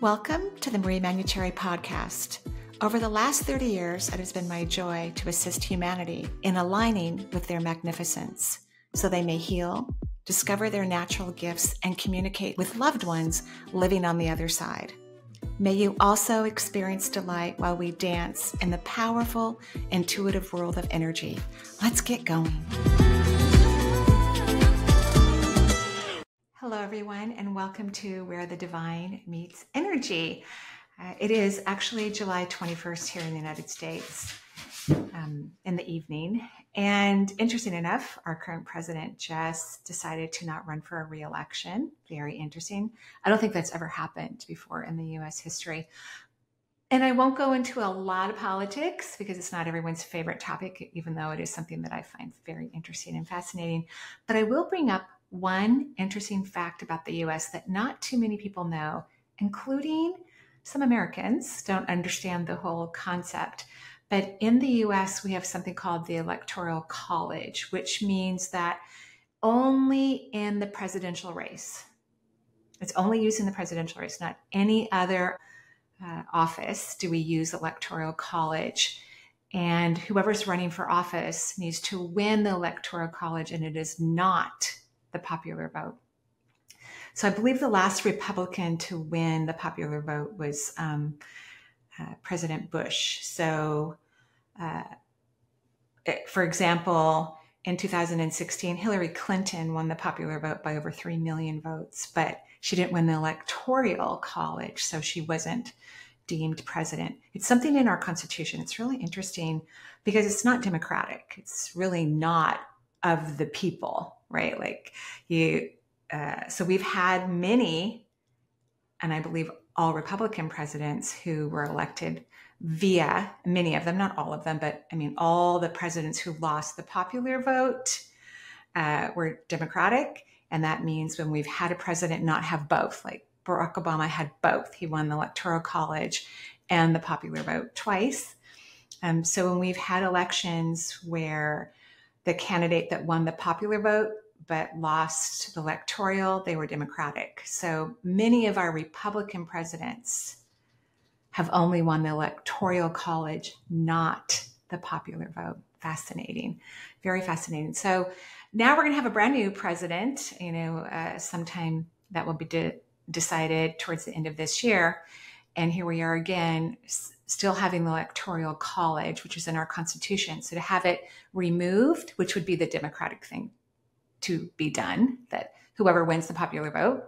Welcome to the Manuchehri podcast. Over the last 30 years, it has been my joy to assist humanity in aligning with their magnificence so they may heal, discover their natural gifts, and communicate with loved ones living on the other side. May you also experience delight while we dance in the powerful, intuitive world of energy. Let's get going. Hello, everyone, and welcome to Where the Divine Meets Energy. It is actually July 21st here in the United States in the evening. And interesting enough, our current president just decided to not run for a re-election. Very interesting. I don't think that's ever happened before in the U.S. history. And I won't go into a lot of politics because it's not everyone's favorite topic, even though it is something that I find very interesting and fascinating. But I will bring up one interesting fact about the U.S. that not too many people know, including some Americans don't understand the whole concept. But in the U.S., we have something called the Electoral College, which means that only in the presidential race, it's only used in the presidential race, not any other office do we use Electoral College. And whoever's running for office needs to win the Electoral College, and it is not the popular vote. So I believe the last Republican to win the popular vote was President Bush. So, for example, in 2016, Hillary Clinton won the popular vote by over 3 million votes, but she didn't win the Electoral College, so she wasn't deemed president. It's something in our Constitution. It's really interesting because it's not democratic. It's really not of the people, right? Like so we've had many, and I believe all Republican presidents who were elected via, many of them, not all of them, but I mean, all the presidents who lost the popular vote were Democratic. And that means when we've had a president not have both, like Barack Obama had both. He won the Electoral College and the popular vote twice. So when we've had elections where the candidate that won the popular vote but lost the electoral, they were Democratic. So many of our Republican presidents have only won the Electoral College, not the popular vote. Fascinating, very fascinating. So now we're going to have a brand new president, sometime that will be decided towards the end of this year. And here we are again, still having the Electoral College, which is in our Constitution. So to have it removed, which would be the democratic thing to be done, that whoever wins the popular vote,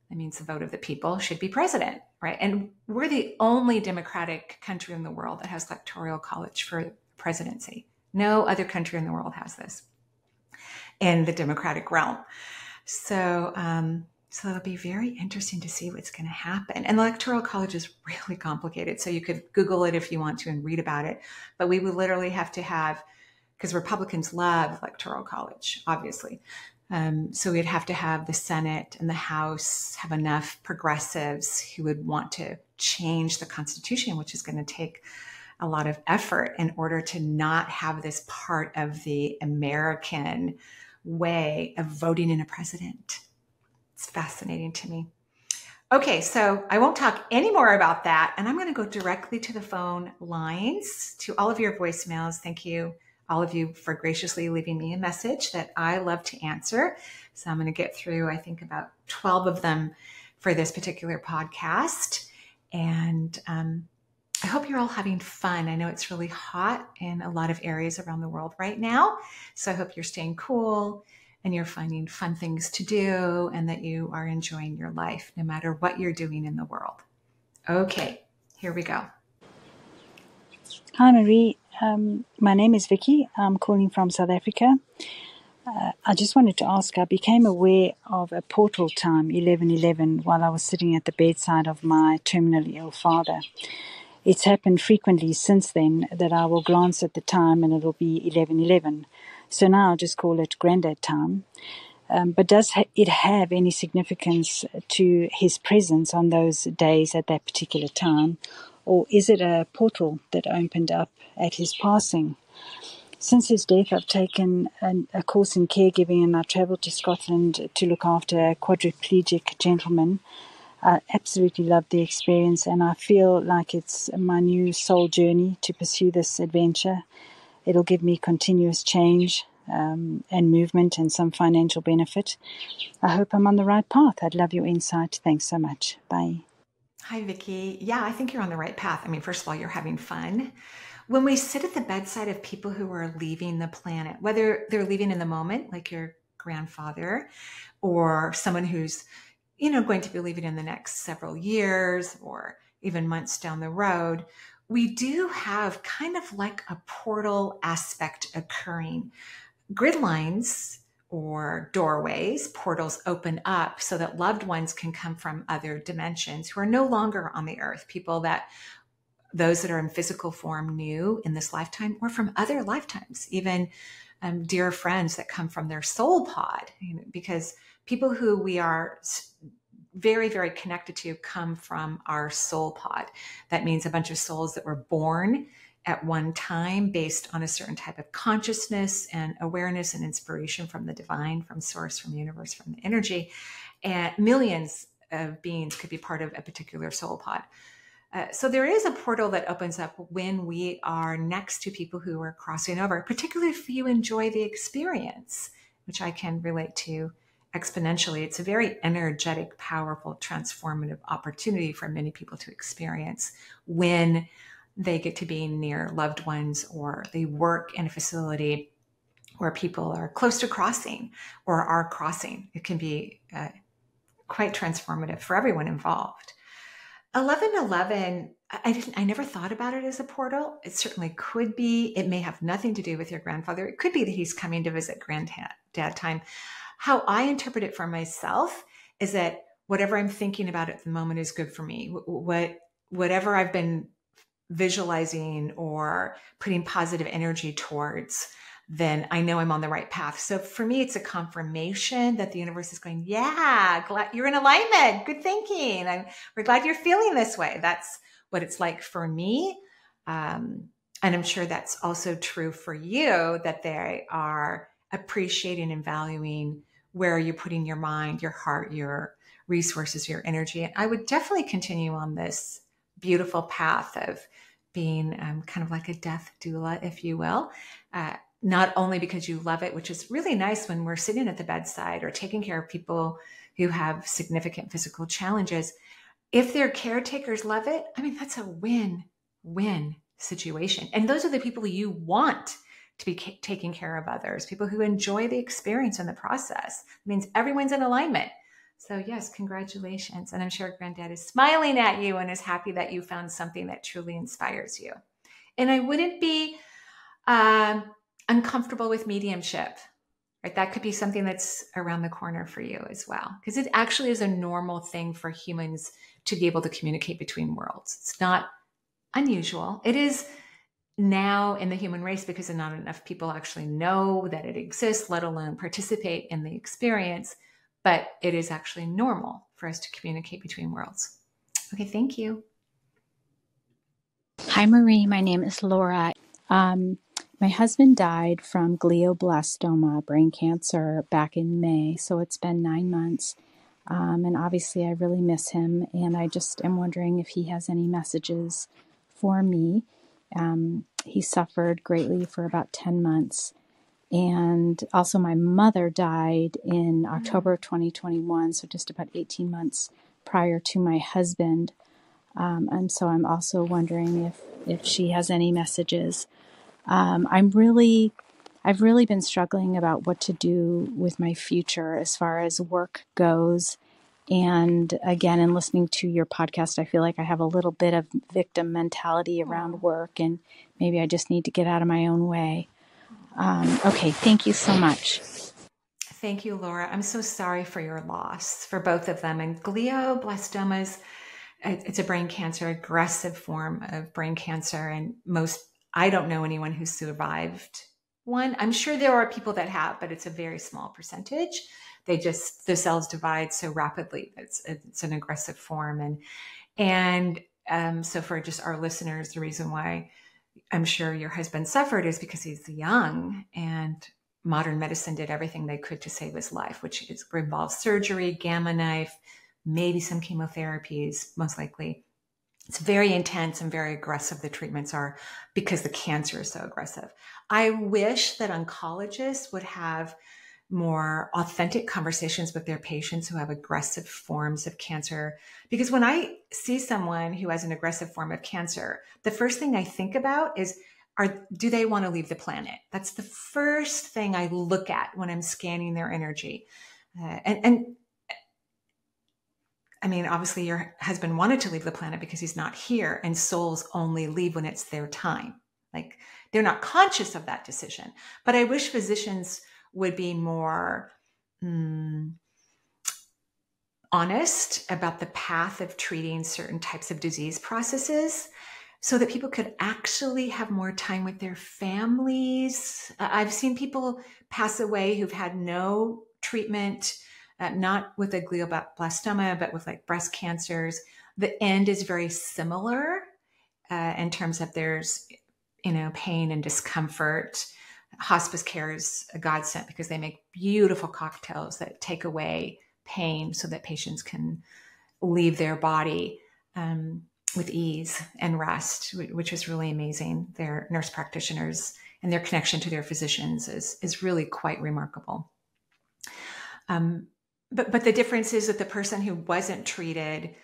that means the vote of the people, should be president, right? And we're the only democratic country in the world that has Electoral College for presidency. No other country in the world has this in the democratic realm. So it'll be very interesting to see what's going to happen. And the Electoral College is really complicated. So you could Google it if you want to and read about it. But we would literally have to have, because Republicans love Electoral College, obviously. So we'd have to have the Senate and the House have enough progressives who would want to change the Constitution, which is going to take a lot of effort in order to not have this part of the American way of voting in a president. It's fascinating to me. Okay, so I won't talk any more about that. And I'm going to go directly to the phone lines, to all of your voicemails. Thank you, all of you, for graciously leaving me a message that I love to answer. So I'm going to get through, I think, about 12 of them for this particular podcast. And I hope you're all having fun. I know it's really hot in a lot of areas around the world right now. So I hope you're staying cool and you're finding fun things to do and that you are enjoying your life no matter what you're doing in the world. Okay, here we go. Hi, Marie. My name is Vicky. I'm calling from South Africa. I just wanted to ask, I became aware of a portal time, 11:11, while I was sitting at the bedside of my terminally ill father. It's happened frequently since then that I will glance at the time and it'll be 11:11. So now I'll just call it granddad time. But does it have any significance to his presence on those days at that particular time? Or is it a portal that opened up at his passing? Since his death, I've taken a course in caregiving, and I travelled to Scotland to look after a quadriplegic gentleman I absolutely loved the experience, and I feel like it's my new soul journey to pursue this adventure. It'll give me continuous change and movement and some financial benefit. I hope I'm on the right path. I'd love your insight. Thanks so much. Bye. Hi, Vicki. Yeah, I think you're on the right path. I mean, first of all, you're having fun. When we sit at the bedside of people who are leaving the planet, whether they're leaving in the moment, like your grandfather, or someone who's, going to be leaving in the next several years or even months down the road, we do have kind of like a portal aspect occurring. Grid lines or doorways, portals open up so that loved ones can come from other dimensions who are no longer on the earth, people that those that are in physical form knew in this lifetime or from other lifetimes, even dear friends that come from their soul pod, because people who we are very, very connected to come from our soul pod. That means a bunch of souls that were born at one time based on a certain type of consciousness and awareness and inspiration from the divine, from source, from the universe, from the energy. And millions of beings could be part of a particular soul pod. So there is a portal that opens up when we are next to people who are crossing over, particularly if you enjoy the experience, which I can relate to exponentially. It's a very energetic, powerful, transformative opportunity for many people to experience when they get to be near loved ones or they work in a facility where people are close to crossing or are crossing. It can be quite transformative for everyone involved. 1111, I never thought about it as a portal. It certainly could be. It may have nothing to do with your grandfather. It could be that he's coming to visit granddad time. How I interpret it for myself is that whatever I'm thinking about at the moment is good for me. Whatever I've been visualizing or putting positive energy towards, then I know I'm on the right path. So for me, it's a confirmation that the universe is going, yeah, glad you're in alignment. Good thinking. We're glad you're feeling this way. That's what it's like for me. And I'm sure that's also true for you, that they are appreciating and valuing where you're putting your mind, your heart, your resources, your energy. And I would definitely continue on this beautiful path of being kind of like a death doula, if you will. Not only because you love it, which is really nice when we're sitting at the bedside or taking care of people who have significant physical challenges. If their caretakers love it, I mean, that's a win-win situation. And those are the people you want to be taking care of others, people who enjoy the experience and the process. It means everyone's in alignment. So yes, congratulations. And I'm sure Granddad is smiling at you and is happy that you found something that truly inspires you. And I wouldn't be uncomfortable with mediumship, right? That could be something that's around the corner for you as well, because it actually is a normal thing for humans to be able to communicate between worlds. It's not unusual. It is now in the human race because not enough people actually know that it exists, let alone participate in the experience. But it is actually normal for us to communicate between worlds. Okay, thank you. Hi, Marie. My name is Laura. My husband died from glioblastoma, brain cancer, back in May. So it's been 9 months. And obviously, I really miss him. And I just am wondering if he has any messages for me. He suffered greatly for about 10 months. And also, my mother died in October 2021, so just about 18 months prior to my husband. And so I'm also wondering if she has any messages. I've really been struggling about what to do with my future as far as work goes. And again, in listening to your podcast, I feel like I have a little bit of victim mentality around work, and maybe I just need to get out of my own way. Okay, thank you so much. Thank you, Laura. I'm so sorry for your loss, for both of them. And glioblastomas, it's a brain cancer, aggressive form of brain cancer. And I don't know anyone who's survived one. I'm sure there are people that have, but it's a very small percentage. The cells divide so rapidly. It's an aggressive form. And so for just our listeners, the reason why I'm sure your husband suffered is because he's young, and modern medicine did everything they could to save his life, which involves surgery, gamma knife, maybe some chemotherapies, most likely. It's very intense and very aggressive, the treatments are, because the cancer is so aggressive. I wish that oncologists would have more authentic conversations with their patients who have aggressive forms of cancer. Because when I see someone who has an aggressive form of cancer, the first thing I think about is, do they want to leave the planet? That's the first thing I look at when I'm scanning their energy. And I mean, obviously your husband wanted to leave the planet because he's not here, and souls only leave when it's their time. Like, they're not conscious of that decision. But I wish physicians would be more honest about the path of treating certain types of disease processes, so that people could actually have more time with their families. I've seen people pass away who've had no treatment, not with a glioblastoma, but with like breast cancers. The end is very similar in terms of there's, pain and discomfort. Hospice care is a godsend because they make beautiful cocktails that take away pain so that patients can leave their body with ease and rest, which is really amazing. Their nurse practitioners and their connection to their physicians is really quite remarkable. But the difference is that the person who wasn't treated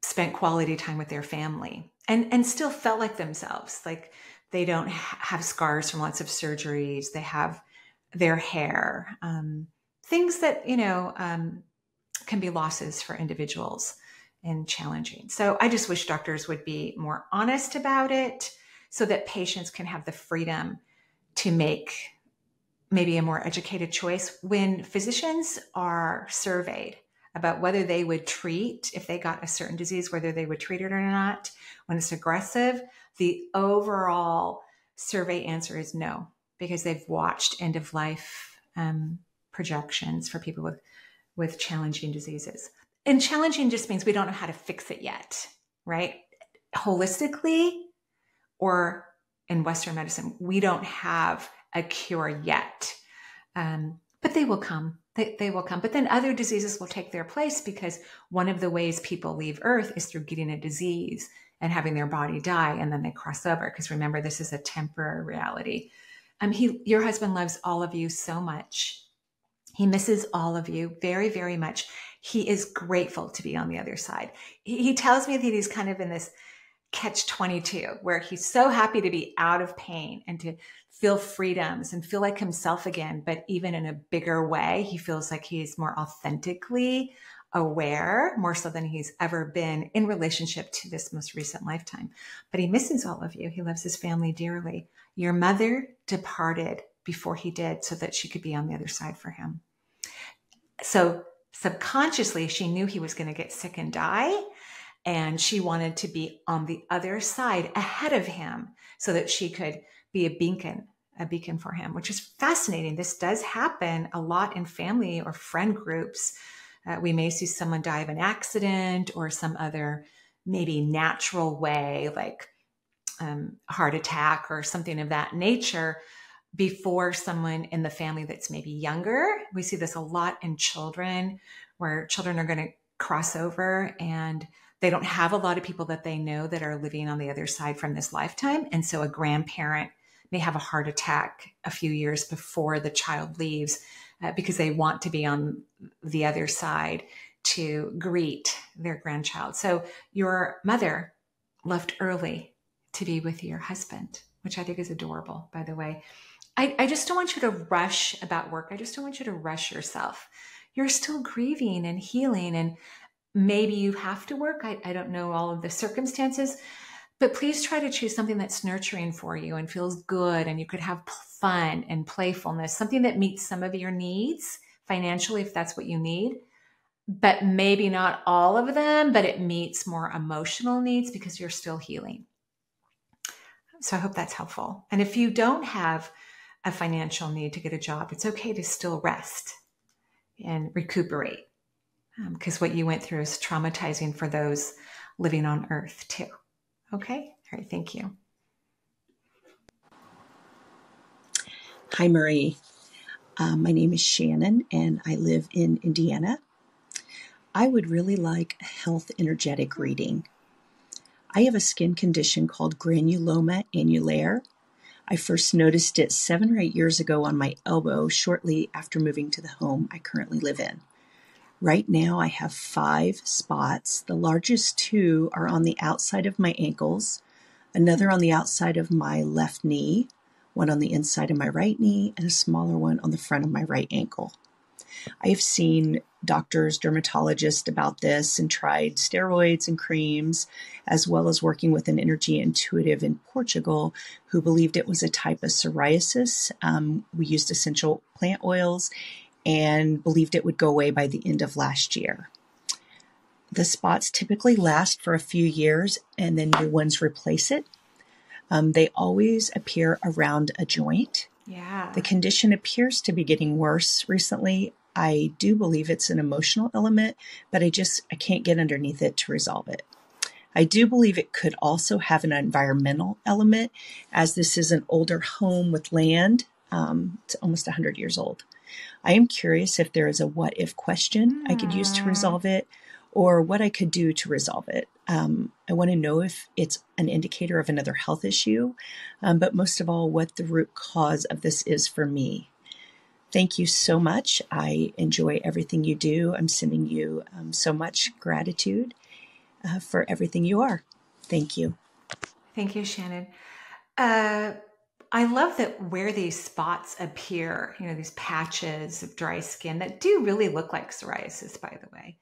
spent quality time with their family and still felt like themselves. Like, they don't have scars from lots of surgeries. They have their hair, things that, can be losses for individuals and challenging. So I just wish doctors would be more honest about it so that patients can have the freedom to make maybe a more educated choice. When physicians are surveyed about whether they would treat, if they got a certain disease, whether they would treat it or not, when it's aggressive, the overall survey answer is no, because they've watched end of life projections for people with challenging diseases. And challenging just means we don't know how to fix it yet, right? Holistically, or in Western medicine, we don't have a cure yet, but they will come. They will come. But then other diseases will take their place, because one of the ways people leave Earth is through getting a disease and having their body die, and then they cross over. Because remember, this is a temporary reality. Your husband loves all of you so much. He misses all of you very, very much. He is grateful to be on the other side. He tells me that he's kind of in this catch-22, where he's so happy to be out of pain and to feel freedoms and feel like himself again, but even in a bigger way. He feels like he's more authentically aware, more so than he's ever been in relationship to this most recent lifetime. But he misses all of you. He loves his family dearly. Your mother departed before he did so that she could be on the other side for him. So subconsciously, she knew he was going to get sick and die. And she wanted to be on the other side ahead of him so that she could be a beacon for him, which is fascinating. This does happen a lot in family or friend groups. We may see someone die of an accident or some other maybe natural way, like heart attack or something of that nature, before someone in the family that's maybe younger. We see this a lot in children, where children are going to cross over and they don't have a lot of people that they know that are living on the other side from this lifetime. And so a grandparent may have a heart attack a few years before the child leaves because they want to be on the other side to greet their grandchild. So your mother left early to be with your husband, which I think is adorable, by the way. I just don't want you to rush about work. I just don't want you to rush yourself. You're still grieving and healing, and maybe you have to work. I don't know all of the circumstances, but please try to choose something that's nurturing for you and feels good, and you could have fun and playfulness, something that meets some of your needs financially, if that's what you need, but maybe not all of them, but it meets more emotional needs because you're still healing. So I hope that's helpful. And if you don't have a financial need to get a job, it's okay to still rest and recuperate, because what you went through is traumatizing for those living on Earth too. Okay? All right, thank you. Hi, Marie. My name is Shannon, and I live in Indiana. I would really like a health energetic reading. I have a skin condition called granuloma annulare. I first noticed it 7 or 8 years ago on my elbow shortly after moving to the home I currently live in. Right now I have 5 spots. The largest 2 are on the outside of my ankles, another on the outside of my left knee, one on the inside of my right knee, and a smaller one on the front of my right ankle. I have seen doctors, dermatologists about this and tried steroids and creams, as well as working with an energy intuitive in Portugal who believed it was a type of psoriasis. We used essential plant oils and believed it would go away by the end of last year. The spots typically last for a few years and then new ones replace it. They always appear around a joint. Yeah. The condition appears to be getting worse recently. I do believe it's an emotional element, but I can't get underneath it to resolve it. I do believe it could also have an environmental element, as this is an older home with land. It's almost 100 years old. I am curious if there is a what if question I could use to resolve it, or what I could do to resolve it. I want to know if it's an indicator of another health issue, but most of all, what the root cause of this is for me. Thank you so much. I enjoy everything you do. I'm sending you so much gratitude for everything you are. Thank you. Thank you, Shannon. I love that where these spots appear, these patches of dry skin that do really look like psoriasis, by the way,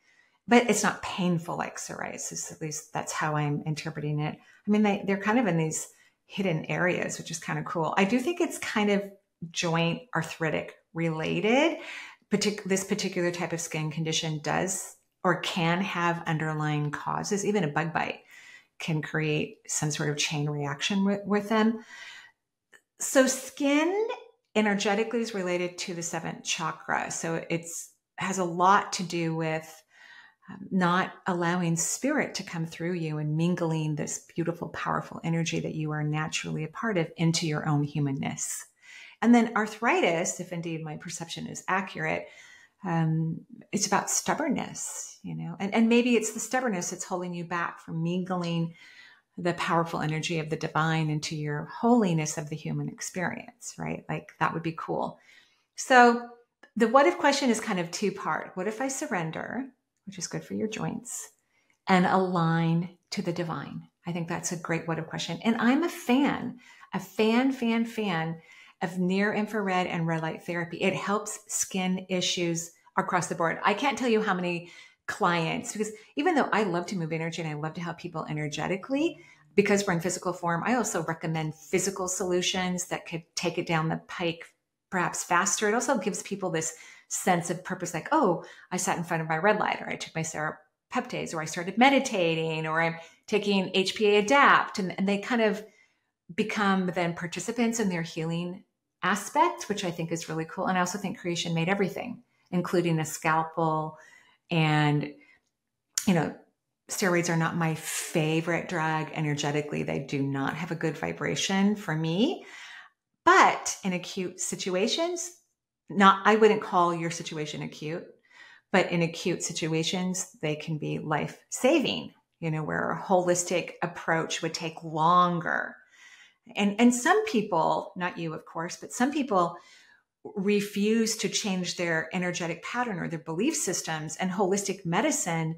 but it's not painful like psoriasis. At least that's how I'm interpreting it. I mean, they're kind of in these hidden areas, which is kind of cool. I do think it's kind of joint arthritic related. This particular type of skin condition does or can have underlying causes. Even a bug bite can create some sort of chain reaction with them. So skin energetically is related to the 7th chakra. So has a lot to do with not allowing spirit to come through you and mingling this beautiful, powerful energy that you are naturally a part of into your own humanness. And then arthritis, if indeed my perception is accurate, it's about stubbornness, and maybe it's the stubbornness that's holding you back from mingling the powerful energy of the divine into your holiness of the human experience, right? Like that would be cool. So the what if question is kind of 2-part. What if I surrender, which is good for your joints, and align to the divine? I think that's a great what if question. And I'm a fan of near infrared and red light therapy. It helps skin issues across the board. I can't tell you how many clients, because even though I love to move energy and I love to help people energetically, because we're in physical form, I also recommend physical solutions that could take it down the pike perhaps faster. It also gives people this sense of purpose, like, oh, I sat in front of my red light, or I took my serapeptase, or I started meditating, or I'm taking HPA Adapt, and they kind of become then participants in their healing aspect, which I think is really cool. And I also think creation made everything, including a scalpel. And, steroids are not my favorite drug energetically. They do not have a good vibration for me. But in acute situations, I wouldn't call your situation acute, but in acute situations, they can be life-saving, where a holistic approach would take longer. And some people, not you, of course, but some people refuse to change their energetic pattern or their belief systems, and holistic medicine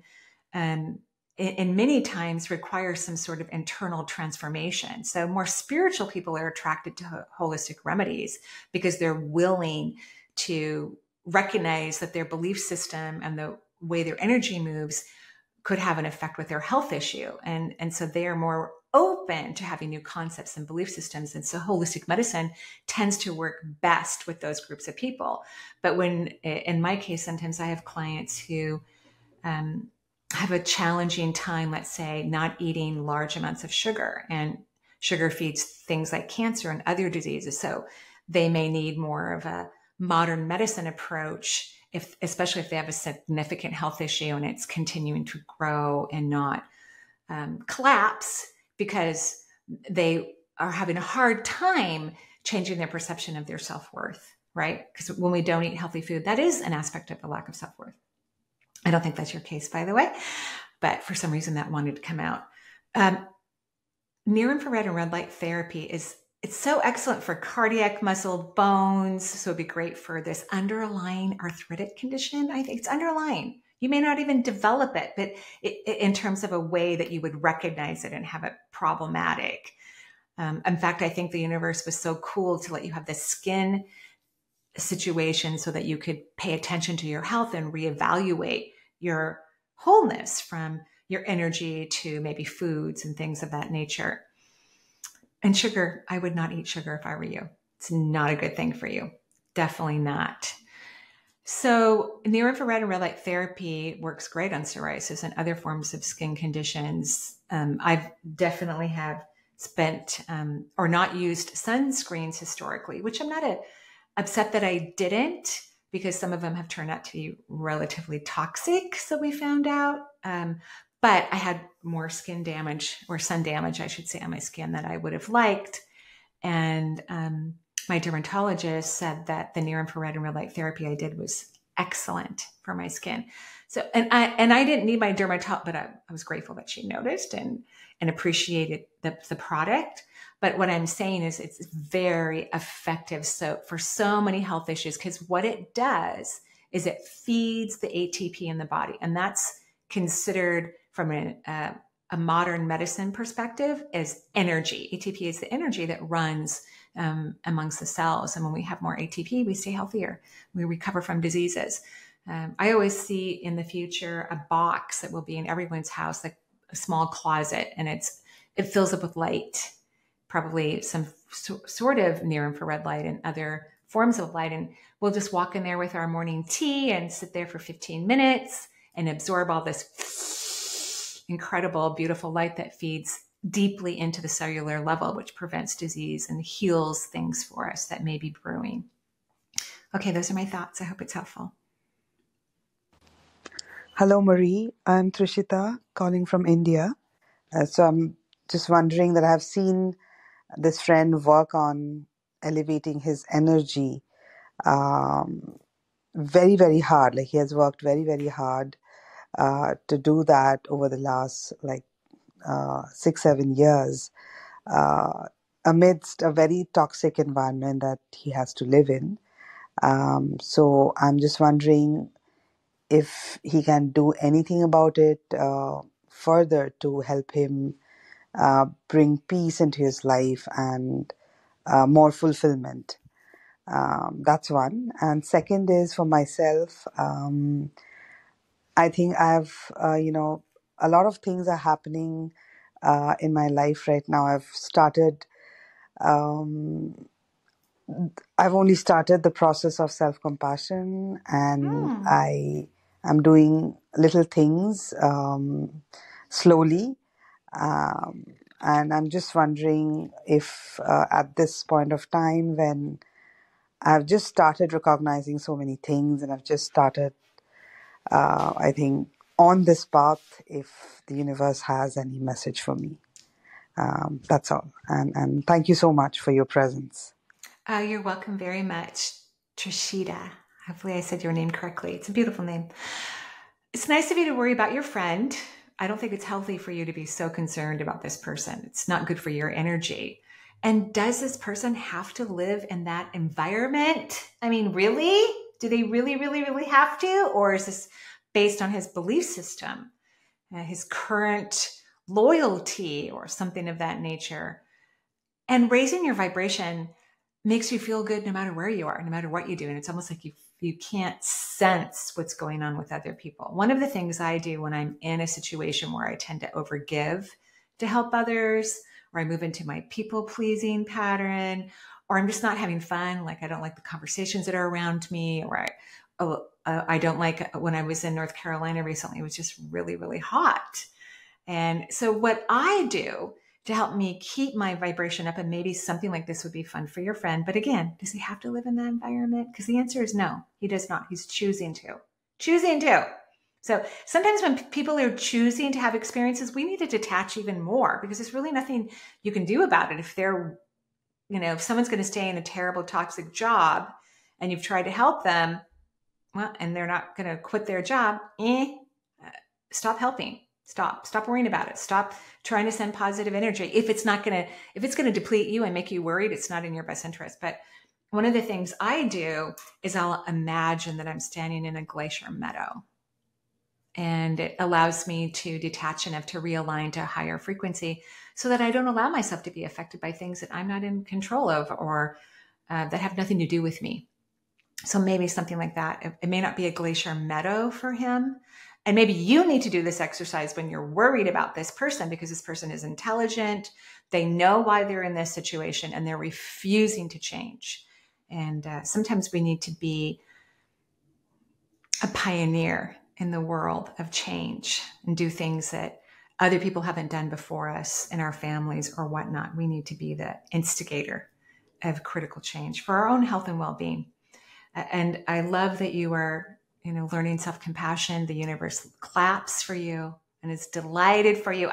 in many times requires some sort of internal transformation. So more spiritual people are attracted to holistic remedies because they're willing to recognize that their belief system and the way their energy moves could have an effect with their health issue. And so they are more open to having new concepts and belief systems. And so holistic medicine tends to work best with those groups of people. But in my case, sometimes I have clients who have a challenging time, let's say, not eating large amounts of sugar, and sugar feeds things like cancer and other diseases. So they may need more of a modern medicine approach, especially if they have a significant health issue and it's continuing to grow and not collapse, because they are having a hard time changing their perception of their self-worth, right? Because when we don't eat healthy food, that is an aspect of the lack of self-worth. I don't think that's your case, by the way, but for some reason that wanted to come out. Near infrared and red light therapy it's so excellent for cardiac muscle, bones. So it'd be great for this underlying arthritic condition. I think it's underlying. You may not even develop it, but in terms of a way that you would recognize it and have it problematic. In fact, I think the universe was so cool to let you have this skin situation so that you could pay attention to your health and reevaluate your wholeness from your energy to maybe foods and things of that nature. And sugar, I would not eat sugar if I were you. It's not a good thing for you. Definitely not. So near infrared and red light therapy works great on psoriasis and other forms of skin conditions. I've definitely have spent or not used sunscreens historically, which I'm not upset that I didn't, because some of them have turned out to be relatively toxic. So we found out. But I had more skin damage, or sun damage, I should say, on my skin that I would have liked. And my dermatologist said that the near infrared and red light therapy I did was excellent for my skin. So, and I didn't need my dermatologist, but I was grateful that she noticed and appreciated the product. But what I'm saying is it's very effective. So for so many health issues, because what it does is it feeds the ATP in the body. And that's considered from a modern medicine perspective as energy. ATP is the energy that runs amongst the cells. And when we have more ATP, we stay healthier. We recover from diseases. I always see in the future a box that will be in everyone's house, like a small closet, and it fills up with light, probably some sort of near infrared light and other forms of light. And we'll just walk in there with our morning tea and sit there for 15 minutes and absorb all this incredible, beautiful light that feeds deeply into the cellular level, which prevents disease and heals things for us that may be brewing. Okay, those are my thoughts. I hope it's helpful. Hello, Marie. I'm Trishita calling from India. So I'm just wondering that I've seen this friend work on elevating his energy very, very hard. Like he has worked very, very hard to do that over the last 6-7 years amidst a very toxic environment that he has to live in. So I'm just wondering if he can do anything about it further to help him bring peace into his life and more fulfillment. That's one. And second is for myself, I think I've, a lot of things are happening in my life right now. I've only started the process of self-compassion, and I am doing little things slowly. And I'm just wondering if at this point of time, when I've just started recognizing so many things and I've just started, I think, on this path, if the universe has any message for me. That's all. And thank you so much for your presence. You're welcome very much, Trishita. Hopefully I said your name correctly. It's a beautiful name. It's nice of you to worry about your friend. I don't think it's healthy for you to be so concerned about this person. It's not good for your energy. And does this person have to live in that environment? I mean, really? Do they really, really, really have to? Or is this based on his belief system, his current loyalty, or something of that nature? And raising your vibration makes you feel good no matter where you are, no matter what you do. And it's almost like you can't sense what's going on with other people. One of the things I do when I'm in a situation where I tend to overgive to help others, or I move into my people-pleasing pattern, or I'm just not having fun, like I don't like the conversations that are around me, or I don't like, when I was in North Carolina recently, it was just really, really hot. And so what I do to help me keep my vibration up, and maybe something like this would be fun for your friend. But again, does he have to live in that environment? Because the answer is no, he does not. He's choosing to. So sometimes when people are choosing to have experiences, we need to detach even more, because there's really nothing you can do about it. If they're, if someone's going to stay in a terrible, toxic job and you've tried to help them, well, and they're not going to quit their job, stop helping. Stop worrying about it. Stop trying to send positive energy. If it's going to deplete you and make you worried, it's not in your best interest. But one of the things I do is I'll imagine that I'm standing in a glacier meadow, and it allows me to detach enough to realign to a higher frequency so that I don't allow myself to be affected by things that I'm not in control of, or that have nothing to do with me. So maybe something like that. It may not be a glacier meadow for him. And maybe you need to do this exercise when you're worried about this person, because this person is intelligent. They know why they're in this situation and they're refusing to change. And sometimes we need to be a pioneer in the world of change and do things that other people haven't done before us in our families or whatnot. We need to be the instigator of critical change for our own health and well-being. And I love that you are, learning self-compassion. The universe claps for you and is delighted for you.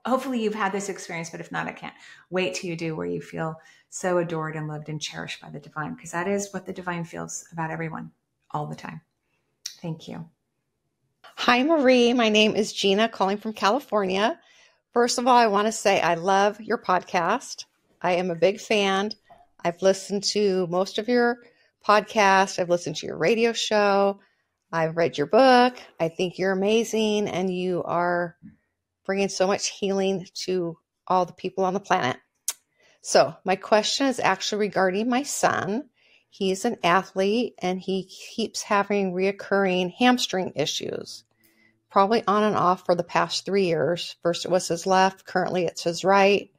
Hopefully you've had this experience, but if not, I can't wait till you do, where you feel so adored and loved and cherished by the divine, because that is what the divine feels about everyone all the time. Thank you. Hi, Marie. My name is Gina, calling from California. First of all, I want to say I love your podcast. I am a big fan. I've listened to most of your podcasts. I've listened to your radio show. I've read your book. I think you're amazing, and you are bringing so much healing to all the people on the planet. So my question is actually regarding my son. He's an athlete, and he keeps having reoccurring hamstring issues, probably on and off for the past 3 years. First it was his left, currently it's his right.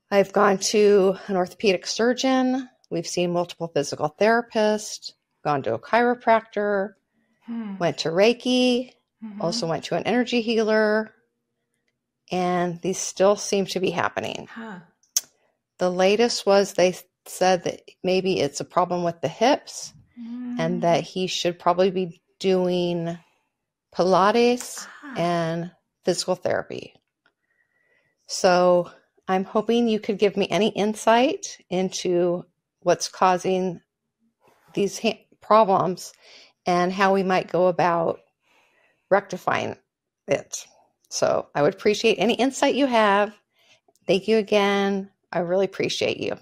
I've gone to an orthopedic surgeon. We've seen multiple physical therapists, gone to a chiropractor, went to Reiki, also went to an energy healer, and these still seem to be happening. The latest was they said that maybe it's a problem with the hips and that he should probably be doing Pilates and physical therapy. So I'm hoping you could give me any insight into what's causing these problems and how we might go about rectifying it. So I would appreciate any insight you have. Thank you again. I really appreciate you.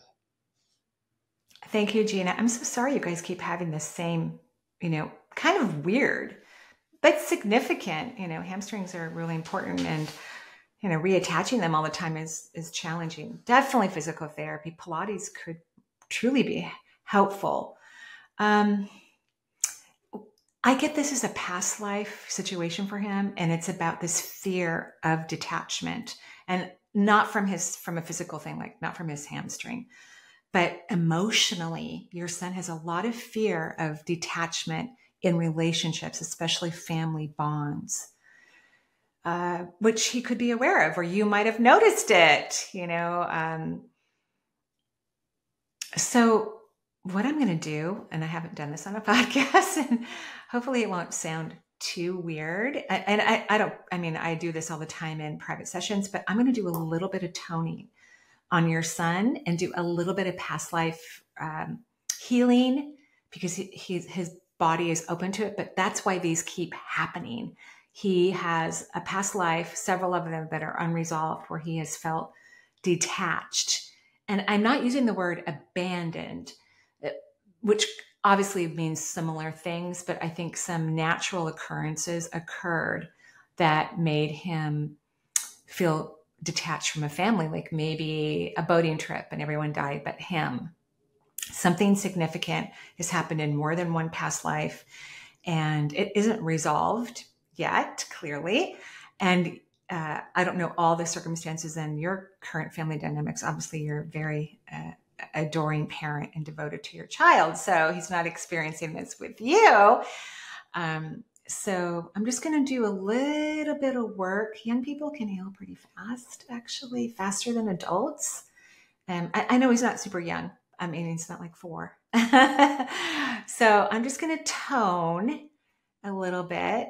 Thank you, Gina. I'm so sorry you guys keep having this same, kind of weird, but significant, hamstrings are really important, and, reattaching them all the time is challenging. Definitely physical therapy. Pilates could truly be helpful. I get this as a past life situation for him, and it's about this fear of detachment, and not from a physical thing, like not from his hamstring, but emotionally. Your son has a lot of fear of detachment in relationships, especially family bonds, which he could be aware of, or you might have noticed it, So what I'm going to do, and I haven't done this on a podcast, and hopefully it won't sound too weird. And I do this all the time in private sessions, but I'm going to do a little bit of toning on your son and do a little bit of past life healing, because his body is open to it. But that's why these keep happening. He has a past life, several of them that are unresolved, where he has felt detached. And I'm not using the word abandoned, which obviously means similar things, but I think some natural occurrences occurred that made him feel detached from a family, like maybe a boating trip and everyone died but him. Something significant has happened in more than one past life, and it isn't resolved yet, clearly. And I don't know all the circumstances and your current family dynamics. Obviously, you're a very adoring parent and devoted to your child, so he's not experiencing this with you. So I'm just going to do a little bit of work. Young people can heal pretty fast, actually, faster than adults. I know he's not super young. I mean, he's not like 4. So I'm just going to tone a little bit.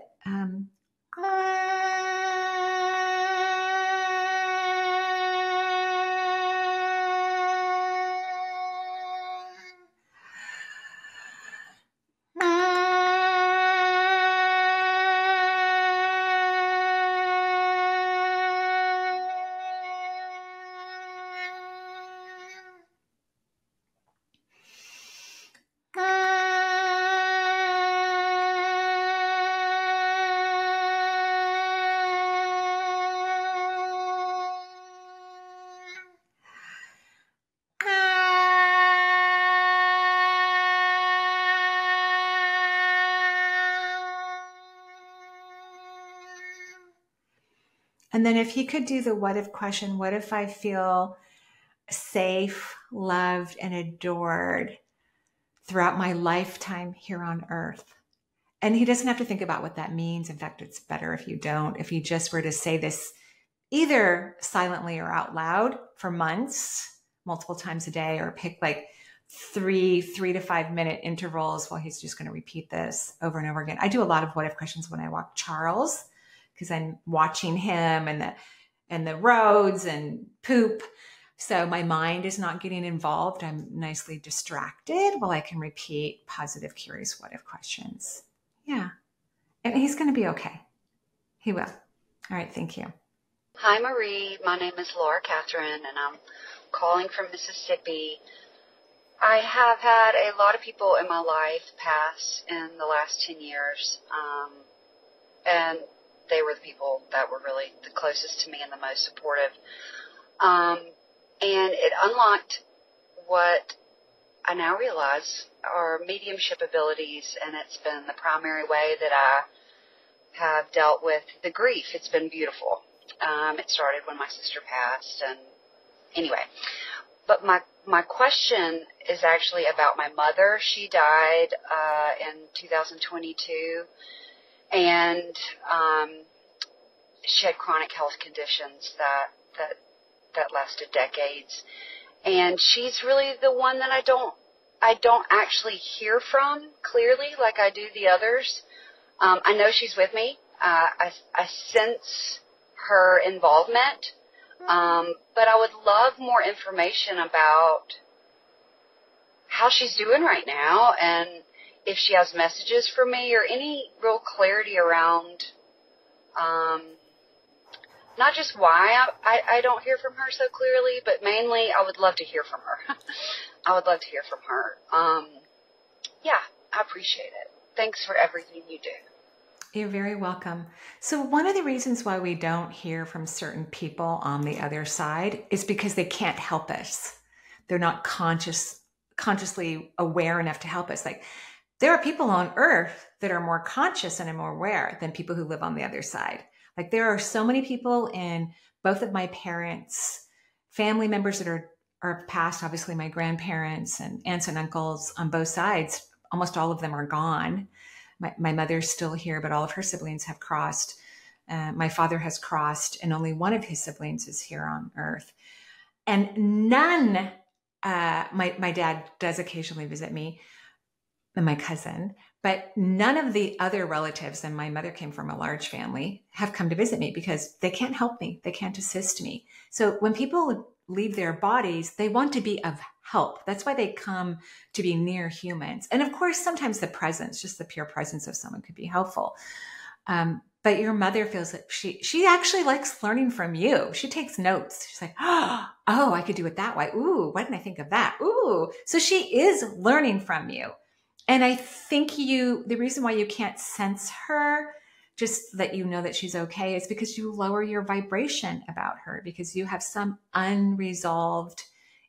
And then if he could do the what if question, what if I feel safe, loved, and adored throughout my lifetime here on earth? And he doesn't have to think about what that means. In fact, it's better if you don't. If you just were to say this either silently or out loud for months, multiple times a day, or pick like 3 to 5 minute intervals while he's just going to repeat this over and over again. I do a lot of what if questions when I walk Charles, because I'm watching him and the roads and poop. So my mind is not getting involved. I'm nicely distracted while I can repeat positive, curious what if questions. Yeah. And he's going to be okay. He will. All right. Thank you. Hi, Marie. My name is Laura Catherine, and I'm calling from Mississippi. I have had a lot of people in my life pass in the last 10 years, and they were the people that were really the closest to me and the most supportive. And it unlocked what I now realize are mediumship abilities, and it's been the primary way that I have dealt with the grief. It's been beautiful. It started when my sister passed, and anyway. But my question is actually about my mother. She died in 2022, and she had chronic health conditions that lasted decades. And she's really the one that I don't actually hear from clearly like I do the others. I know she's with me. I sense her involvement. But I would love more information about how she's doing right now, and if she has messages for me or any real clarity around not just why I don't hear from her so clearly, but mainly I would love to hear from her. I would love to hear from her. Yeah, I appreciate it. Thanks for everything you do. You're very welcome. So one of the reasons why we don't hear from certain people on the other side is because they can't help us. They're not consciously aware enough to help us. Like, there are people on earth that are more conscious and are more aware than people who live on the other side. Like, there are so many people in both of my parents' family members that are past, obviously my grandparents and aunts and uncles on both sides. Almost all of them are gone. My mother's still here, but all of her siblings have crossed. My father has crossed, and only one of his siblings is here on earth. And none, my dad does occasionally visit me, and my cousin, but none of the other relatives, and my mother came from a large family, have come to visit me because they can't help me. They can't assist me. So when people leave their bodies, they want to be of help. That's why they come to be near humans. And of course, sometimes the presence, just the pure presence of someone could be helpful. But your mother feels that she actually likes learning from you. She takes notes. She's like, oh, I could do it that way. Ooh, why didn't I think of that? Ooh. So she is learning from you. And I think the reason why you can't sense her, just that you know that she's okay, is because you lower your vibration about her, because you have some unresolved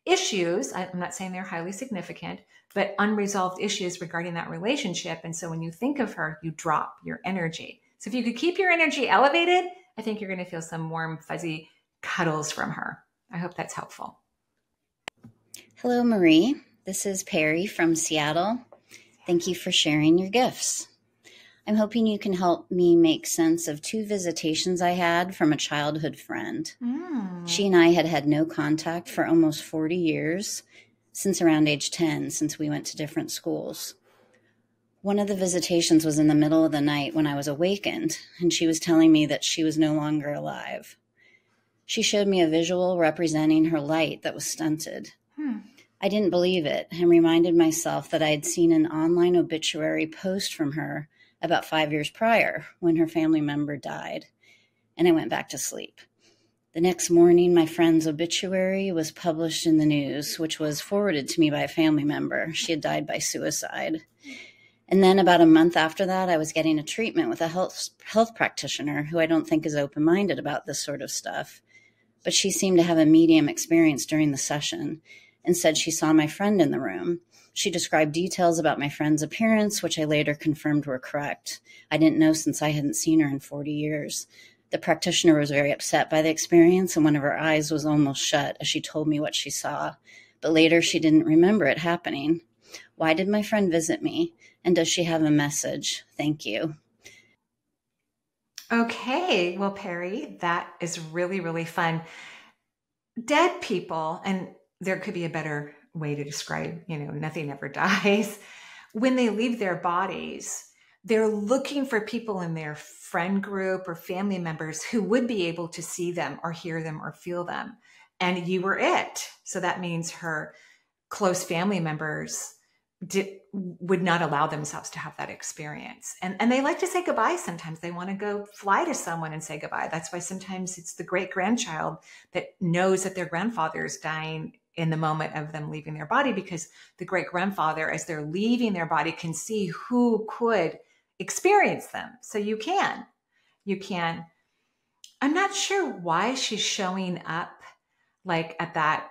issues. I'm not saying they're highly significant, but unresolved issues regarding that relationship. And so when you think of her, you drop your energy. So if you could keep your energy elevated, I think you're going to feel some warm, fuzzy cuddles from her. I hope that's helpful. Hello, Marie. This is Perry from Seattle. Thank you for sharing your gifts. I'm hoping you can help me make sense of 2 visitations I had from a childhood friend. She and I had had no contact for almost 40 years, since around age 10, since we went to different schools. One of the visitations was in the middle of the night when I was awakened, and she was telling me that she was no longer alive. She showed me a visual representing her light that was stunted. I didn't believe it and reminded myself that I had seen an online obituary post from her about 5 years prior when her family member died, and I went back to sleep. The next morning, my friend's obituary was published in the news, which was forwarded to me by a family member. She had died by suicide. And then about a month after that, I was getting a treatment with a health practitioner who I don't think is open-minded about this sort of stuff. But she seemed to have a medium experience during the session and said she saw my friend in the room. She described details about my friend's appearance, which I later confirmed were correct. I didn't know since I hadn't seen her in 40 years. The practitioner was very upset by the experience, and one of her eyes was almost shut as she told me what she saw. But later she didn't remember it happening. Why did my friend visit me? And does she have a message? Thank you. Okay, well, Perry, that is really, really fun. Dead people, and there could be a better way to describe, nothing ever dies. When they leave their bodies, they're looking for people in their friend group or family members who would be able to see them or hear them or feel them. And you were it. So that means her close family members would not allow themselves to have that experience. And they like to say goodbye sometimes. They want to go fly to someone and say goodbye. That's why sometimes it's the great-grandchild that knows that their grandfather is dying in the moment of them leaving their body, because the great-grandfather, as they're leaving their body, can see who could experience them. So you can. I'm not sure why she's showing up like at that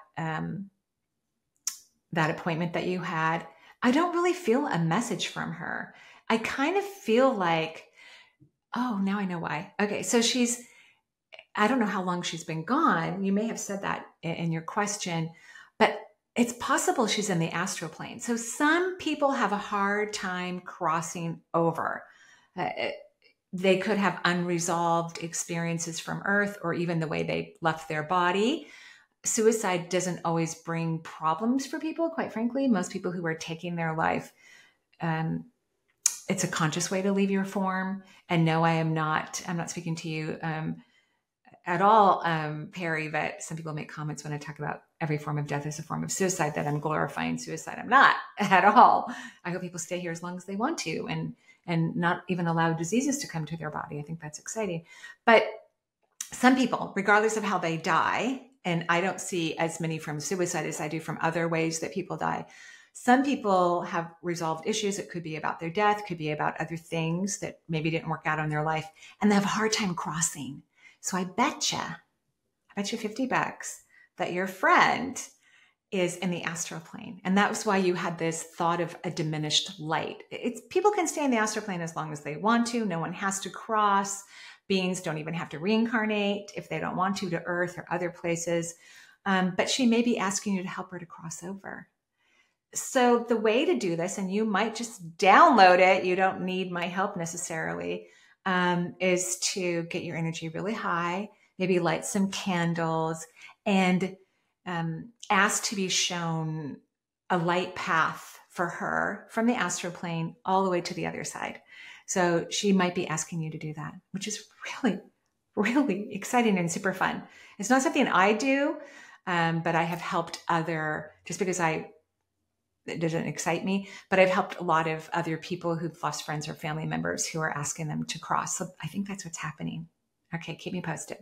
appointment that you had. I don't really feel a message from her. I kind of feel like, oh, now I know why. Okay, so I don't know how long she's been gone. You may have said that in your question, but it's possible she's in the astral plane. So some people have a hard time crossing over. They could have unresolved experiences from Earth, or even the way they left their body. Suicide doesn't always bring problems for people, quite frankly. Most people who are taking their life, it's a conscious way to leave your form. And no, I'm not speaking to you at all, Perry, but some people make comments when I talk about every form of death as a form of suicide, that I'm glorifying suicide. I'm not at all. I hope people stay here as long as they want to, and not even allow diseases to come to their body. I think that's exciting. But some people, regardless of how they die, and I don't see as many from suicide as I do from other ways that people die. Some people have resolved issues. It could be about their death, could be about other things that maybe didn't work out in their life, and they have a hard time crossing. So I bet you $50 that your friend is in the astral plane. And that was why you had this thought of a diminished light. People can stay in the astral plane as long as they want to. No one has to cross. Beings don't even have to reincarnate if they don't want to Earth or other places. But she may be asking you to help her to cross over. So the way to do this, and you might just download it, you don't need my help necessarily, is to get your energy really high, maybe light some candles, and ask to be shown a light path for her from the astral plane all the way to the other side. So she might be asking you to do that, which is really, really exciting and super fun. It's not something I do, but I have helped just because it doesn't excite me, but I've helped a lot of other people who've lost friends or family members who are asking them to cross. So I think that's what's happening. Okay, keep me posted.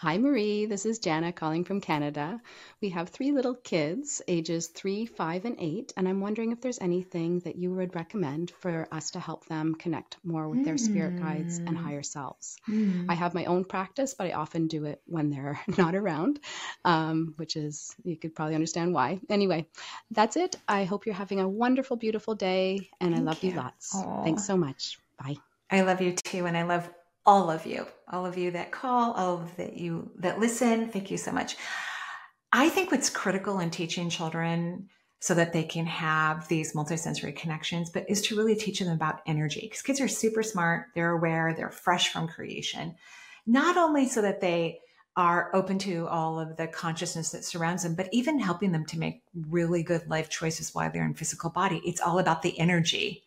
Hi, Marie. This is Jana calling from Canada. We have 3 little kids, ages 3, 5, and 8, and I'm wondering if there's anything that you would recommend for us to help them connect more with their spirit guides and higher selves. I have my own practice, but I often do it when they're not around, which is, you could probably understand why. Anyway, that's it. I hope you're having a wonderful, beautiful day, and I love you lots. Aww. Thanks so much. Bye. I love you too, and I love all of you that call, all of you that listen. Thank you so much. I think what's critical in teaching children so that they can have these multisensory connections, but is to really teach them about energy, because kids are super smart. They're aware, they're fresh from creation, not only so that they are open to all of the consciousness that surrounds them, but even helping them to make really good life choices while they're in physical body. It's all about the energy.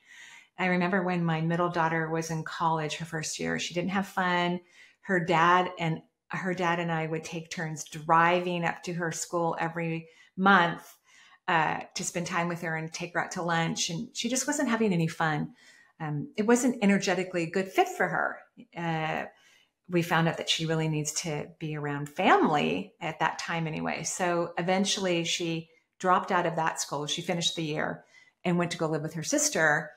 I remember when my middle daughter was in college, her first year, she didn't have fun. Her dad and I would take turns driving up to her school every month to spend time with her and take her out to lunch. And she just wasn't having any fun. It wasn't energetically a good fit for her. We found out that she really needs to be around family at that time anyway. So eventually she dropped out of that school. She finished the year and went to go live with her sister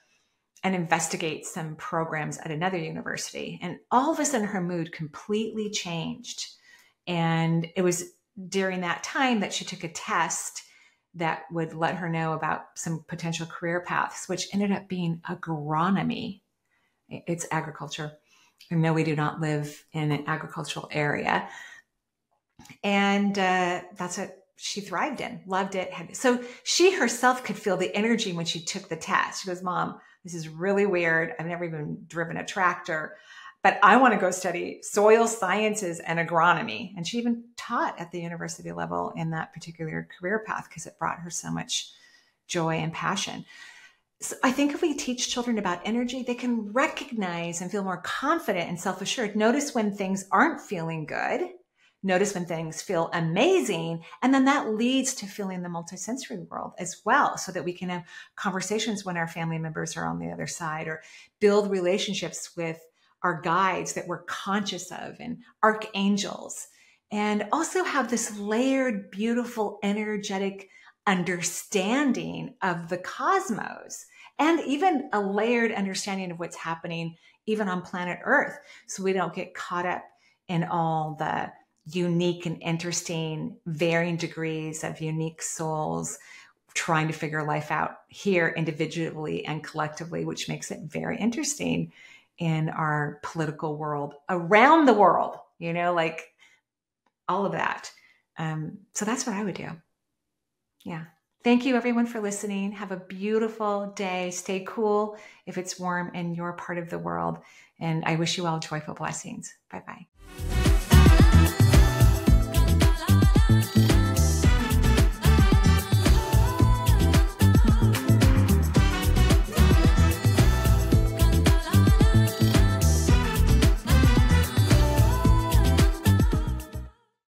and investigate some programs at another university. And all of a sudden her mood completely changed. And it was during that time that she took a test that would let her know about some potential career paths, which ended up being agronomy. It's agriculture. No, we do not live in an agricultural area. And that's what she thrived in, loved it. So she herself could feel the energy when she took the test. She goes, Mom, this is really weird. I've never even driven a tractor, but I want to go study soil sciences and agronomy. And she even taught at the university level in that particular career path because it brought her so much joy and passion. So I think if we teach children about energy, they can recognize and feel more confident and self-assured. Notice when things aren't feeling good. Notice when things feel amazing. And then that leads to feeling the multisensory world as well, so that we can have conversations when our family members are on the other side, or build relationships with our guides that we're conscious of, and archangels, and also have this layered, beautiful, energetic understanding of the cosmos, and even a layered understanding of what's happening even on planet Earth, so we don't get caught up in all the unique and interesting varying degrees of unique souls trying to figure life out here individually and collectively, which makes it very interesting in our political world around the world, like all of that. So that's what I would do. Yeah. Thank you everyone for listening. Have a beautiful day. Stay cool if it's warm in your part of the world. And I wish you all joyful blessings. Bye-bye.